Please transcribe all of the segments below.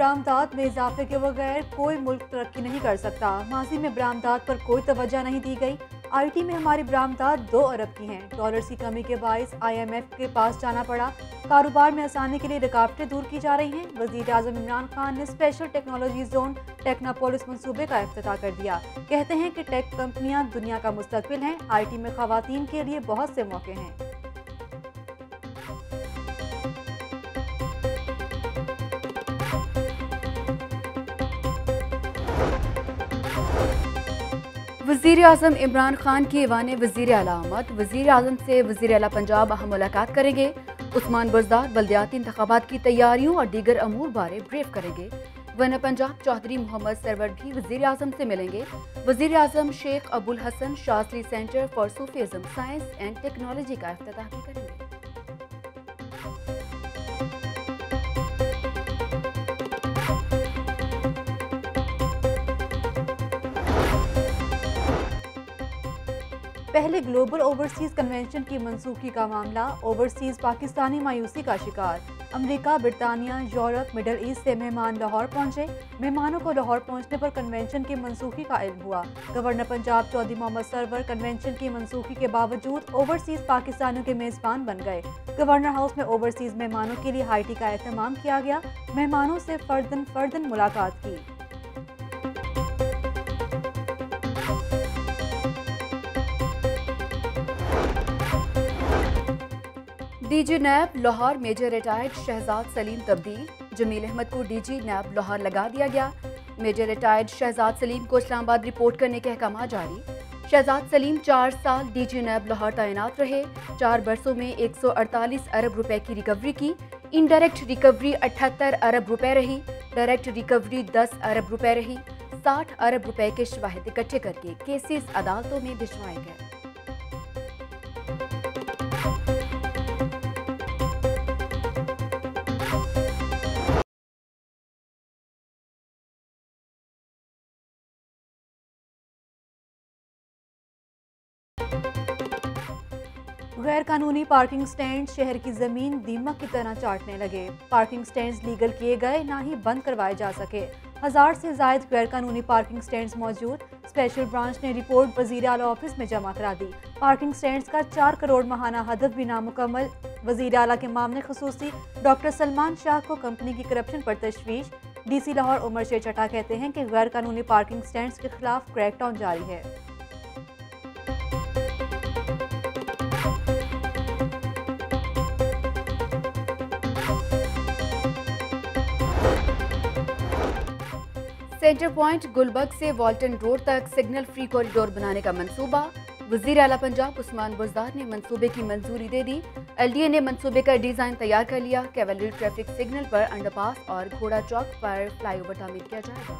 बरामदात में इजाफे के बगैर कोई मुल्क तरक्की नहीं कर सकता। माजी में बरामदात पर कोई तवज्जो नहीं दी गई। IT में हमारी बरामदात 2 अरब की हैं। डॉलर्स की कमी के बायस IMF के पास जाना पड़ा। कारोबार में आसानी के लिए रुकावटें दूर की जा रही हैं। वज़ीर आज़म इमरान खान ने स्पेशल टेक्नोलॉजी जोन टेक्नोपोलिस मंसूबे का इफ्तिताह कर दिया। कहते हैं कि टेक कंपनियां दुनिया का मुस्तकबिल हैं। IT में खवातीन के लिए बहुत से मौके हैं। वज़ीर आज़म इमरान खान की ऐवान वज़ीर आला आमद। वज़ीर आज़म से वज़ीर आला पंजाब अहम मुलाकात करेंगे। उस्मान बुज़दार बल्दियाती इंतखाबात की तैयारियों और दीगर अमूर बारे ब्रीफ करेंगे। वरना पंजाब चौधरी मोहम्मद सरवर भी वज़ीर आज़म से मिलेंगे। वज़ीर आज़म Sheikh Abul Hasan Shazli centre for Sufism science and technology का इफ्तिताह भी करेंगे। पहले ग्लोबल ओवरसीज कन्वेंशन की मनसूखी का मामला। ओवरसीज पाकिस्तानी मायूसी का शिकार। अमेरिका, ब्रितानिया, यूरोप, मिडल ईस्ट से मेहमान लाहौर पहुंचे। मेहमानों को लाहौर पहुंचने पर कन्वेंशन की मनसूखी का इल्म हुआ। गवर्नर पंजाब चौधरी मोहम्मद सरवर कन्वेंशन की मनसूखी के बावजूद ओवरसीज पाकिस्तानियों के मेज़बान बन गए। गवर्नर हाउस में ओवरसीज मेहमानों के लिए हाई टी का एहतमाम किया गया। मेहमानों से फर्दन मुलाकात की। DG नैब लाहौर मेजर रिटायर्ड शहजाद सलीम तब्दील। जमील अहमद को DG नैब लाहौर लगा दिया गया। मेजर रिटायर्ड शहजाद सलीम को इस्लामाबाद रिपोर्ट करने के अहकाम जारी। शहजाद सलीम 4 साल DG नैब लाहौर तैनात रहे। 4 बरसों में 148 अरब रुपए की रिकवरी की। इनडायरेक्ट रिकवरी 78 अरब रुपए रही। डायरेक्ट रिकवरी 10 अरब रुपए रही। 60 अरब रुपए के शवाहिद इकट्ठे करके केसेस अदालतों में भिजवाए गए। गैर कानूनी पार्किंग स्टैंड शहर की जमीन दीमक की तरह चाटने लगे। पार्किंग स्टैंड्स लीगल किए गए, ना ही बंद करवाए जा सके। 1000 से जायद गैर कानूनी पार्किंग स्टैंड्स मौजूद। स्पेशल ब्रांच ने रिपोर्ट वज़ीर आला ऑफिस में जमा करा दी। पार्किंग स्टैंड्स का 4 करोड़ माहाना हदफ भी नामुकम्मल। वज़ीर आला के मामले खुसूसी डॉक्टर सलमान शाह को कंपनी की करप्शन पर तशवीश। DC लाहौर उमर शेर चट्टा कहते हैं कि गैर कानूनी पार्किंग स्टैंड्स के खिलाफ क्रैकडाउन जारी है। सेंटर पॉइंट गुलबर्ग से वॉल्टन रोड तक सिग्नल फ्री कॉरिडोर बनाने का मंसूबा। वज़ीर आला पंजाब उस्मान बुज़दार ने मंसूबे की मंजूरी दे दी। LDA ने मंसूबे का डिज़ाइन तैयार कर लिया। कैवलरी ट्रैफिक सिग्नल पर अंडरपास और घोड़ा चौक पर फ्लाईओवर तामीर किया जाएगा।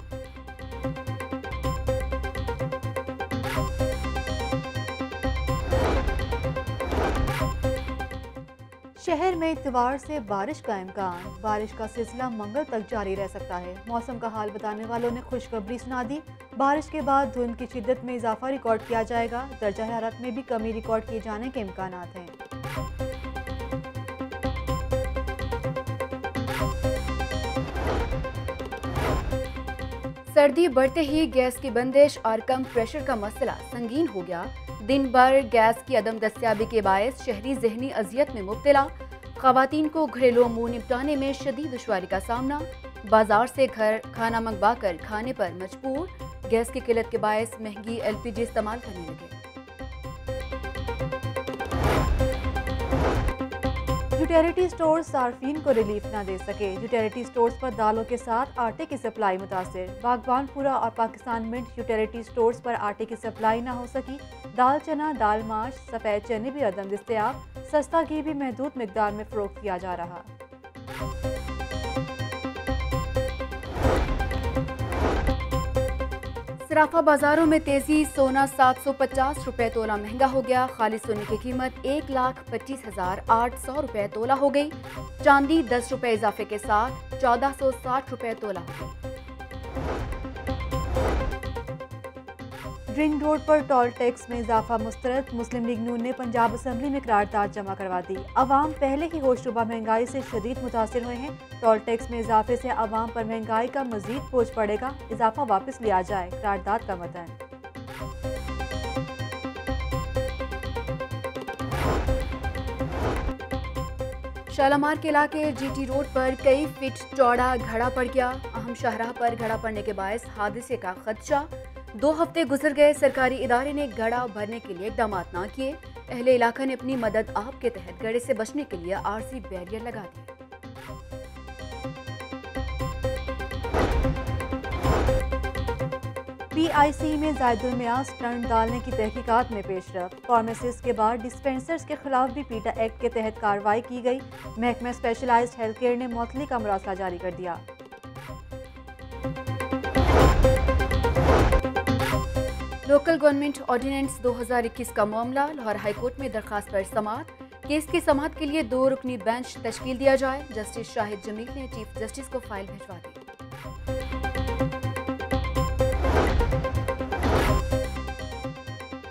शहर में इतवार से बारिश का इम्कान। बारिश का सिलसिला मंगल तक जारी रह सकता है। मौसम का हाल बताने वालों ने खुशखबरी सुना दी। बारिश के बाद धुंध की शिद्दत में इजाफा रिकॉर्ड किया जाएगा। दर्जा हरारत में भी कमी रिकॉर्ड किए जाने के इम्कानात हैं। सर्दी बढ़ते ही गैस की बंदिश और कम प्रेशर का मसला संगीन हो गया। दिन भर गैस की अदम दस्तियाबी के बायस शहरी जहनी अजियत में मुब्तला। खवातीन को घरेलू अमूर निपटाने में शदीद दुश्वारी का सामना। बाजार से घर खाना मंगवा कर खाने पर मजबूर। गैस की किल्लत के बायस महंगी LPG इस्तेमाल करने लगे। यूटिलिटी स्टोर्स सार्फिन को रिलीफ न दे सके। यूटिलिटी स्टोर्स पर दालों के साथ आटे की सप्लाई मुतासिर। बागबानपुरा और पाकिस्तान मिंट यूटिलिटी स्टोर्स पर आटे की सप्लाई न हो सकी। दाल चना, दाल माश, सफ़ेद चने भी अदम दस्तयाब। सस्ता घी भी महदूद मिकदार में फरोख्त किया जा रहा। सराफा बाजारों में तेजी। सोना 750 रुपए तोला महंगा हो गया। खाली सोने की कीमत 1,25,800 रुपए तोला हो गई। चांदी 10 रुपए इजाफे के साथ 1460 रुपए तोला हो गई। रिंग रोड पर टोल टैक्स में इजाफा मुस्तरद। मुस्लिम लीग नून ने पंजाब असम्बली में करारदाद जमा करवा दी। अवाम पहले ही होशरुबा महंगाई से शदीद मुतासिर हुए हैं। टोल टैक्स में इजाफे से अवाम पर महंगाई का मजीद बोझ पड़ेगा। इजाफा वापस लिया जाए, करारदाद का मतन। शालामार के इलाके जीटी रोड पर कई फीट चौड़ा घड़ा पड़ गया। अहम शाहराह पर घड़ा पड़ने के बायस हादसे का खदशा। 2 हफ्ते गुजर गए, सरकारी इदारे ने घड़ा भरने के लिए इकदाम ना किए। अहले इलाका ने अपनी मदद आप के तहत घड़े से बचने के लिए आरसी बैरियर लगा दिए। PIC में जायदुल मियां स्टंट डालने की तहकीकात में पेशरफ। फार्मासिस्ट के बाद डिस्पेंसर्स के खिलाफ भी पीटा एक्ट के तहत कार्रवाई की गई। महकमा स्पेशलाइज्ड हेल्थ केयर ने मुअत्तली का मरासला जारी कर दिया। लोकल गवर्नमेंट ऑर्डिनेंस 2021 का मामला। लाहौर हाईकोर्ट में दरखास्त पर समाअत। केस की समाअत के लिए 2 रुकनी बेंच तश्कील दिया जाए। जस्टिस शाहिद जमील ने चीफ जस्टिस को फाइल भिजवा दी।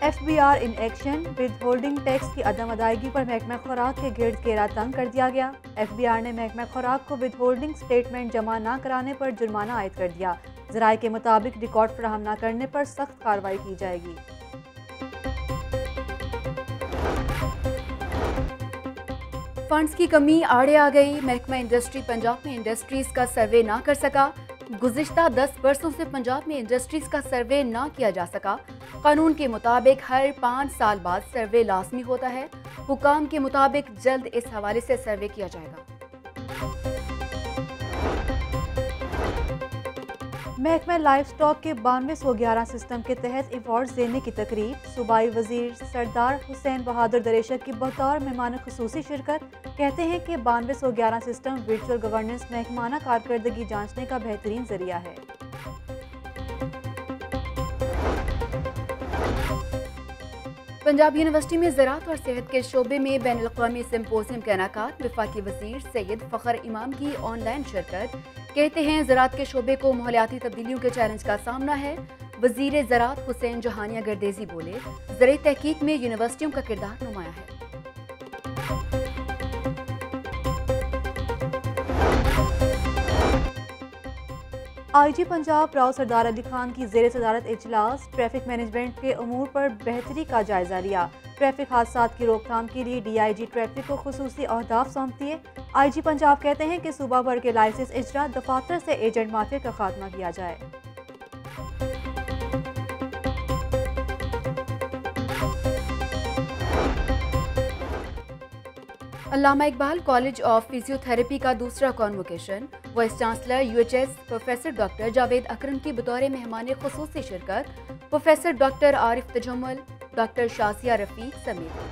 FBR in action. With holding tax की अदम अदायगी पर महकमा खुराक के गिर्द घेरा तंग कर दिया गया। FBR ने महकमा खुराक को विद होल्डिंग स्टेटमेंट जमा न कराने पर जुर्माना आयद कर दिया। ज़राए के मुताबिक रिकॉर्ड फराहम न करने पर सख्त कार्रवाई की जाएगी। फंड्स की कमी आड़े आ गई। महकमा इंडस्ट्री पंजाब में इंडस्ट्रीज का सर्वे ना कर सका। गुज़िश्ता 10 बरसों से पंजाब में इंडस्ट्रीज का सर्वे ना किया जा सका। कानून के मुताबिक हर 5 साल बाद सर्वे लाजमी होता है। हुकाम के मुताबिक जल्द इस हवाले से सर्वे किया जाएगा। महकमा लाइफ स्टॉक के 9211 सिस्टम के तहत अवार्ड देने की तकरीब। सूबाई वजीर सरदार हुसैन बहादुर दरेशर की बतौर मेहमान खुसूसी शिरकत। कहते हैं कि 9211 सिस्टम वर्चुअल गवर्नेंस महकमाना कारकर्दगी जांचने का बेहतरीन जरिया है। पंजाब यूनिवर्सिटी में ज़राअत और सेहत के शोबे में बैनुल अक़वामी सिम्पोजियम का इनेकाद। वफाकी वज़ीर सैयद फ़खर इमाम की ऑनलाइन शिरकत। कहते हैं ज़राअत के शोबे को माहौलियाती तब्दीलियों के चैलेंज का सामना है। वज़ीर ज़राअत हुसैन जहानिया गर्देजी बोले, ज़राई तहकीक में यूनिवर्सिटियों का किरदार नुमाया है। IG पंजाब राव सरदार अली खान की ज़ेर सदारत इजलास। ट्रैफिक मैनेजमेंट के अमूर पर बेहतरी का जायजा लिया। ट्रैफिक हादसात की रोकथाम के लिए DIG ट्रैफिक को खुसूसी अहदाफ सौंपती है। IG पंजाब कहते हैं कि सूबा भर के लाइसेंस इजरा दफातर से एजेंट माफिया का खात्मा किया जाए। Allama Iqbal college of physiotherapy का दूसरा convocation. Vice chancellor UHS professor doctor Javed Akram की बतौर मेहमान खुसूसी शिरकत। Professor doctor Arif Tajammul, doctor Shazia Rafiq समेत